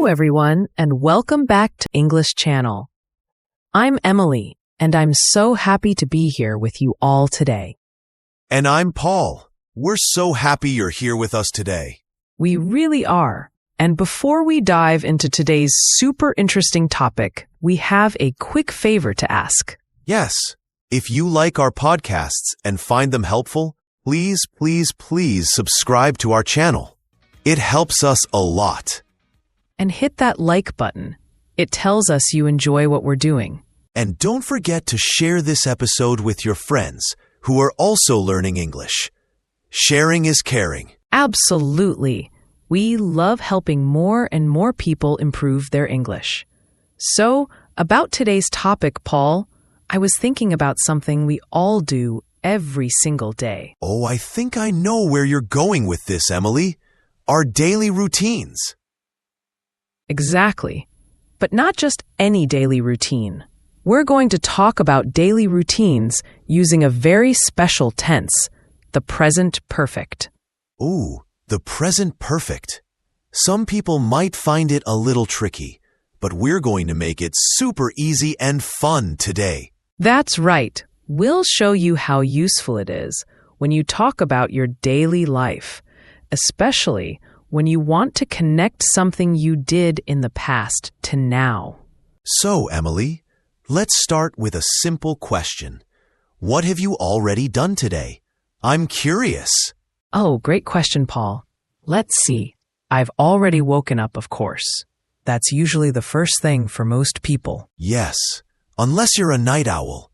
Hello, everyone, and welcome back to English Channel. I'm Emily, and I'm so happy to be here with you all today. And I'm Paul. We're so happy you're here with us today. We really are. And before we dive into today's super interesting topic, we have a quick favor to ask. Yes, if you like our podcasts and find them helpful, please subscribe to our channel. It helps us a lot. And hit that like button. It tells us you enjoy what we're doing. And don't forget to share this episode with your friends who are also learning English. Sharing is caring. Absolutely. We love helping more and more people improve their English. So, about today's topic, Paul, I was thinking about something we all do every single day. Oh, I think I know where you're going with this, Emily. Our daily routines. Exactly. But not just any daily routine. We're going to talk about daily routines using a very special tense, the present perfect. Ooh, the present perfect. Some people might find it a little tricky, but we're going to make it super easy and fun today. That's right. We'll show you how useful it is when you talk about your daily life, especially when you want to connect something you did in the past to now. So, Emily, let's start with a simple question. What have you already done today? I'm curious. Oh, great question, Paul. Let's see. I've already woken up, of course. That's usually the first thing for most people. Yes, unless you're a night owl.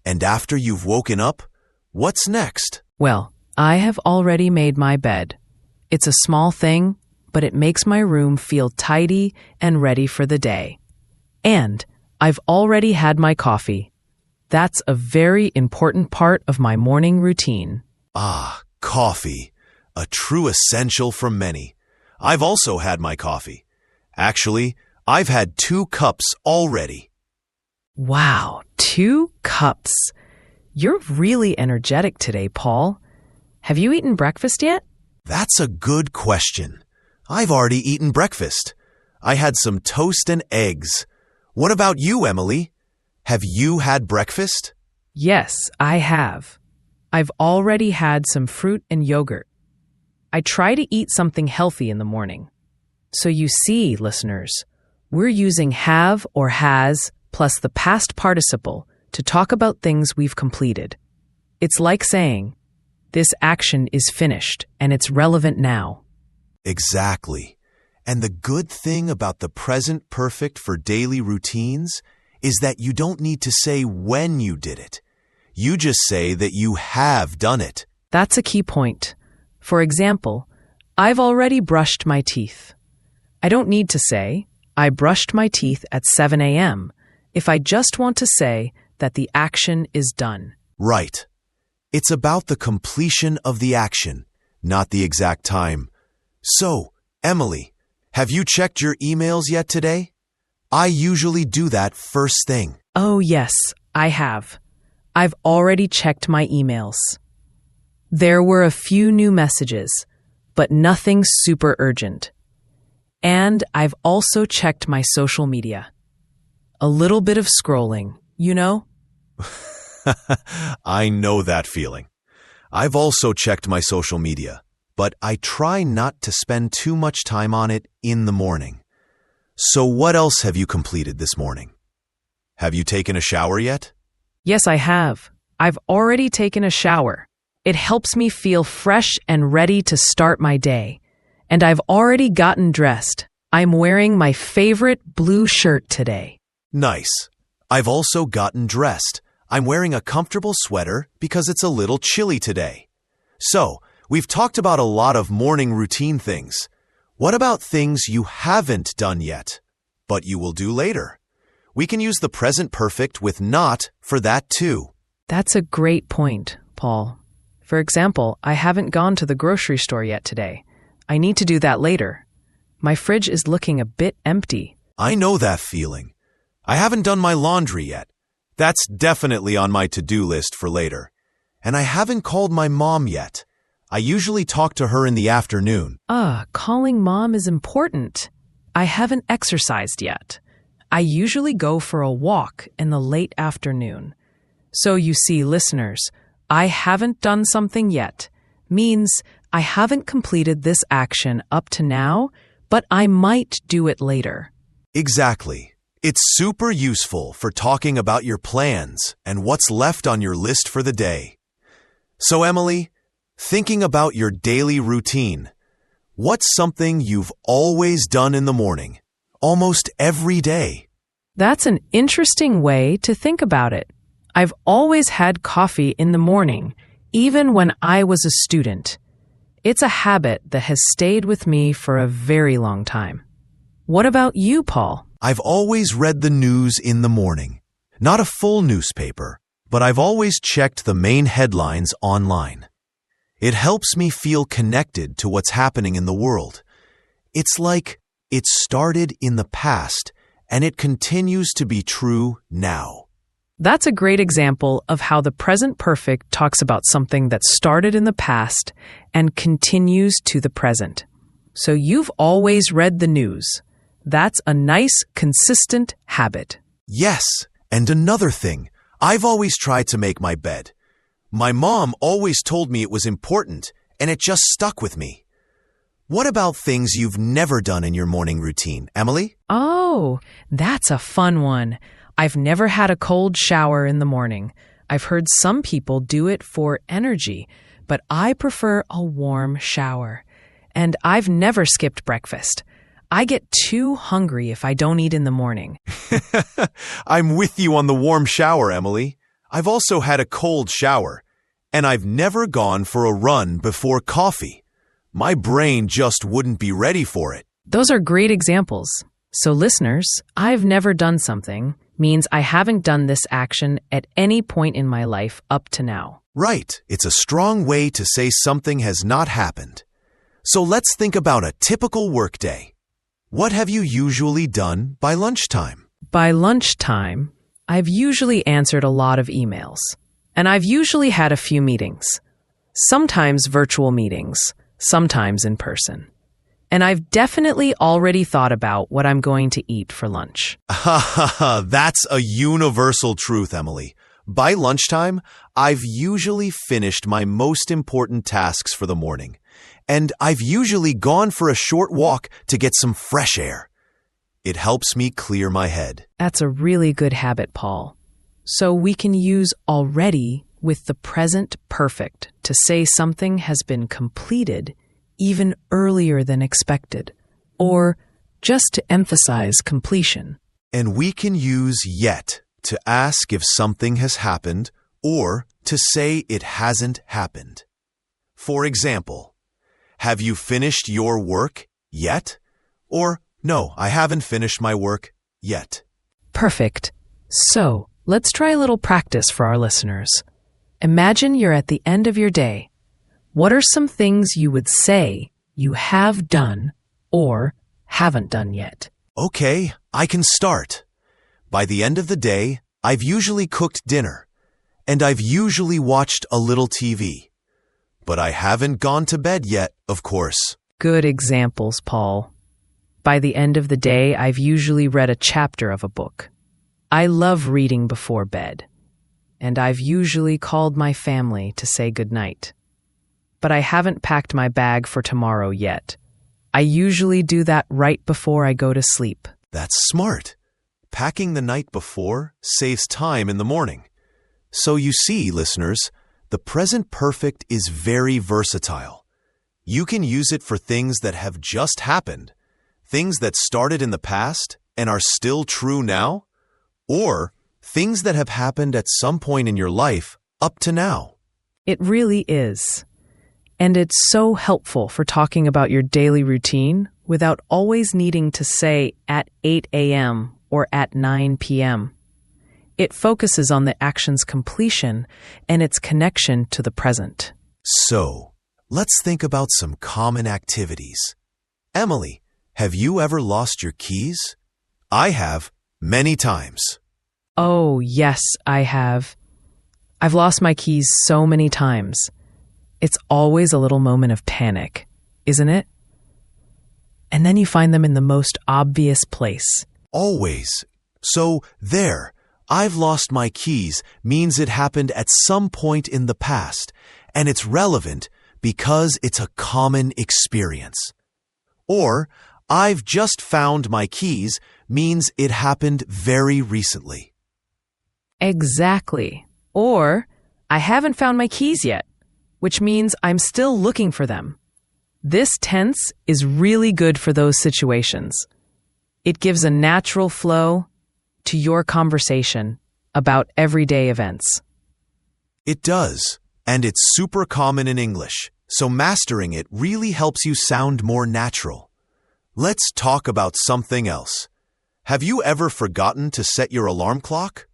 And after you've woken up, what's next? Well, I have already made my bed. It's a small thing, but it makes my room feel tidy and ready for the day. And I've already had my coffee. That's a very important part of my morning routine. Ah, coffee. A true essential for many. I've also had my coffee. Actually, I've had 2 cups already. Wow, 2 cups. You're really energetic today, Paul. Have you eaten breakfast yet? That's a good question. I've already eaten breakfast. I had some toast and eggs. What about you, Emily? Have you had breakfast? Yes, I have. I've already had some fruit and yogurt. I try to eat something healthy in the morning. So you see, listeners, we're using have or has plus the past participle to talk about things we've completed. It's like saying, this action is finished and it's relevant now. Exactly. And the good thing about the present perfect for daily routines is that you don't need to say when you did it. You just say that you have done it. That's a key point. For example, I've already brushed my teeth. I don't need to say, I brushed my teeth at 7 a.m. if I just want to say that the action is done. Right. It's about the completion of the action, not the exact time. So, Emily, have you checked your emails yet today? I usually do that first thing. Oh, yes, I have. I've already checked my emails. There were a few new messages, but nothing super urgent. And I've also checked my social media. A little bit of scrolling, you know? I know that feeling. I've also checked my social media, but I try not to spend too much time on it in the morning. So what else have you completed this morning? Have you taken a shower yet? Yes, I have. I've already taken a shower. It helps me feel fresh and ready to start my day. And I've already gotten dressed. I'm wearing my favorite blue shirt today. Nice. I've also gotten dressed. I'm wearing a comfortable sweater because it's a little chilly today. So, we've talked about a lot of morning routine things. What about things you haven't done yet, but you will do later? We can use the present perfect with not for that too. That's a great point, Paul. For example, I haven't gone to the grocery store yet today. I need to do that later. My fridge is looking a bit empty. I know that feeling. I haven't done my laundry yet. That's definitely on my to-do list for later. And I haven't called my mom yet. I usually talk to her in the afternoon. Calling mom is important. I haven't exercised yet. I usually go for a walk in the late afternoon. So you see, listeners, I haven't done something yet means I haven't completed this action up to now, but I might do it later. Exactly. It's super useful for talking about your plans and what's left on your list for the day. So, Emily, thinking about your daily routine, what's something you've always done in the morning, almost every day? That's an interesting way to think about it. I've always had coffee in the morning, even when I was a student. It's a habit that has stayed with me for a very long time. What about you, Paul? I've always read the news in the morning. Not a full newspaper, but I've always checked the main headlines online. It helps me feel connected to what's happening in the world. It's like it started in the past and it continues to be true now. That's a great example of how the present perfect talks about something that started in the past and continues to the present. So you've always read the news. That's a nice, consistent habit. Yes, and another thing, I've always tried to make my bed. My mom always told me it was important, and it just stuck with me. What about things you've never done in your morning routine, Emily? Oh, that's a fun one. I've never had a cold shower in the morning. I've heard some people do it for energy, but I prefer a warm shower. And I've never skipped breakfast. I get too hungry if I don't eat in the morning. I'm with you on the warm shower, Emily. I've also had a cold shower, and I've never gone for a run before coffee. My brain just wouldn't be ready for it. Those are great examples. So listeners, I've never done something means I haven't done this action at any point in my life up to now. Right. It's a strong way to say something has not happened. So let's think about a typical workday. What have you usually done by lunchtime? By lunchtime, I've usually answered a lot of emails, and I've usually had a few meetings, sometimes virtual meetings, sometimes in person. And I've definitely already thought about what I'm going to eat for lunch. That's a universal truth, Emily. By lunchtime, I've usually finished my most important tasks for the morning. And I've usually gone for a short walk to get some fresh air. It helps me clear my head. That's a really good habit, Paul. So we can use already with the present perfect to say something has been completed even earlier than expected, or just to emphasize completion. And we can use yet to ask if something has happened or to say it hasn't happened. For example, have you finished your work yet? Or, no, I haven't finished my work yet. Perfect. So, let's try a little practice for our listeners. Imagine you're at the end of your day. What are some things you would say you have done or haven't done yet? Okay, I can start. By the end of the day, I've usually cooked dinner, and I've usually watched a little TV. But I haven't gone to bed yet, of course. Good examples, Paul. By the end of the day, I've usually read a chapter of a book. I love reading before bed, and I've usually called my family to say goodnight. But I haven't packed my bag for tomorrow yet. I usually do that right before I go to sleep. That's smart. Packing the night before saves time in the morning. So you see, listeners, the present perfect is very versatile. You can use it for things that have just happened, things that started in the past and are still true now, or things that have happened at some point in your life up to now. It really is. And it's so helpful for talking about your daily routine without always needing to say at 8 a.m. or at 9 p.m. It focuses on the action's completion and its connection to the present. So, let's think about some common activities. Emily, have you ever lost your keys? I have, many times. Oh, yes, I have. I've lost my keys so many times. It's always a little moment of panic, isn't it? and then you find them in the most obvious place. Always. So, there. I've lost my keys means it happened at some point in the past, and it's relevant because it's a common experience. Or, I've just found my keys means it happened very recently. Exactly. Or, I haven't found my keys yet, which means I'm still looking for them. This tense is really good for those situations. It gives a natural flow to your conversation about everyday events. It does, and it's super common in English, so mastering it really helps you sound more natural. Let's talk about something else. Have you ever forgotten to set your alarm clock?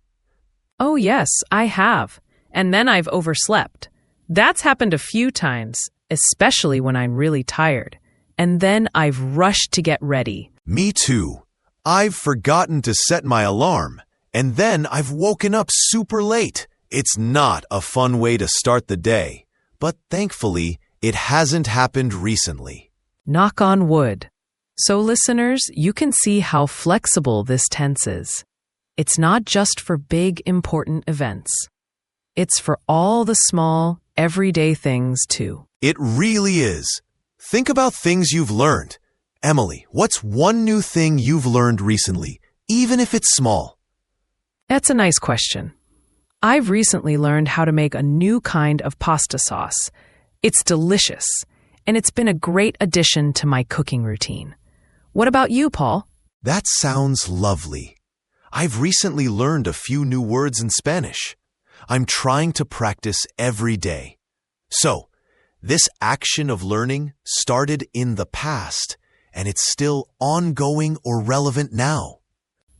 Oh yes, I have. And then I've overslept. That's happened a few times, especially when I'm really tired. And then I've rushed to get ready. Me too. I've forgotten to set my alarm, and then I've woken up super late. It's not a fun way to start the day, but thankfully, it hasn't happened recently. Knock on wood. So listeners, you can see how flexible this tense is. It's not just for big, important events. It's for all the small, everyday things too. It really is. Think about things you've learned. Emily, what's one new thing you've learned recently, even if it's small? That's a nice question. I've recently learned how to make a new kind of pasta sauce. It's delicious, and it's been a great addition to my cooking routine. What about you, Paul? That sounds lovely. I've recently learned a few new words in Spanish. I'm trying to practice every day. So, this action of learning started in the past, and it's still ongoing or relevant now.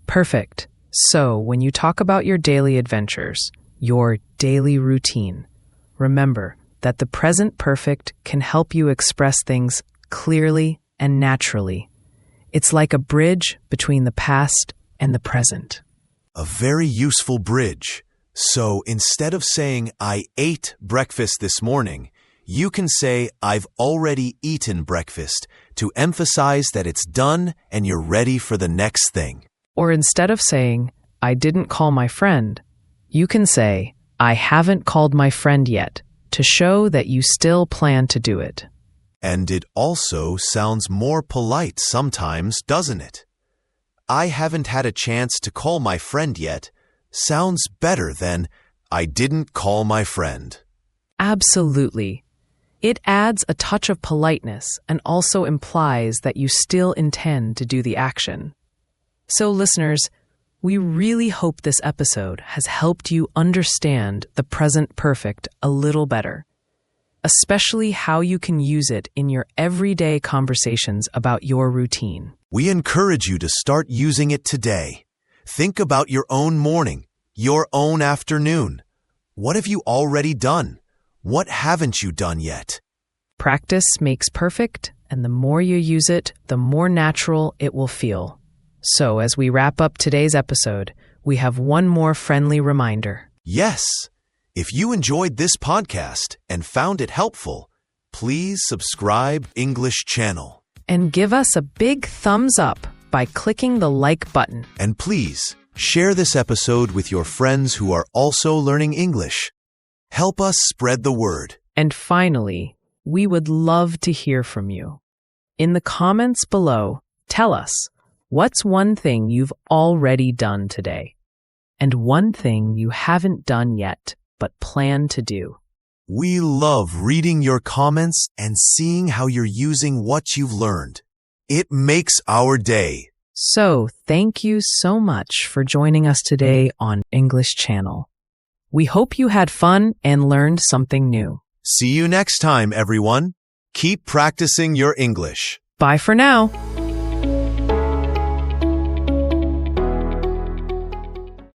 Perfect. So, when you talk about your daily adventures, your daily routine, remember that the present perfect can help you express things clearly and naturally. It's like a bridge between the past and the present. A very useful bridge. So instead of saying, I ate breakfast this morning, you can say, I've already eaten breakfast to emphasize that it's done and you're ready for the next thing. Or instead of saying, I didn't call my friend, you can say, I haven't called my friend yet, to show that you still plan to do it. And it also sounds more polite sometimes, doesn't it? I haven't had a chance to call my friend yet sounds better than I didn't call my friend. Absolutely. It adds a touch of politeness and also implies that you still intend to do the action. So listeners, we really hope this episode has helped you understand the present perfect a little better, especially how you can use it in your everyday conversations about your routine. We encourage you to start using it today. Think about your own morning, your own afternoon. What have you already done? What haven't you done yet? Practice makes perfect, and the more you use it, the more natural it will feel. So as we wrap up today's episode, we have one more friendly reminder. Yes. If you enjoyed this podcast and found it helpful, please subscribe English channel. And give us a big thumbs up by clicking the like button. And please share this episode with your friends who are also learning English. Help us spread the word. And finally, we would love to hear from you. In the comments below, tell us, what's one thing you've already done today? And one thing you haven't done yet, but plan to do. We love reading your comments and seeing how you're using what you've learned. It makes our day. So, thank you so much for joining us today on English Channel. We hope you had fun and learned something new. See you next time, everyone. Keep practicing your English. Bye for now.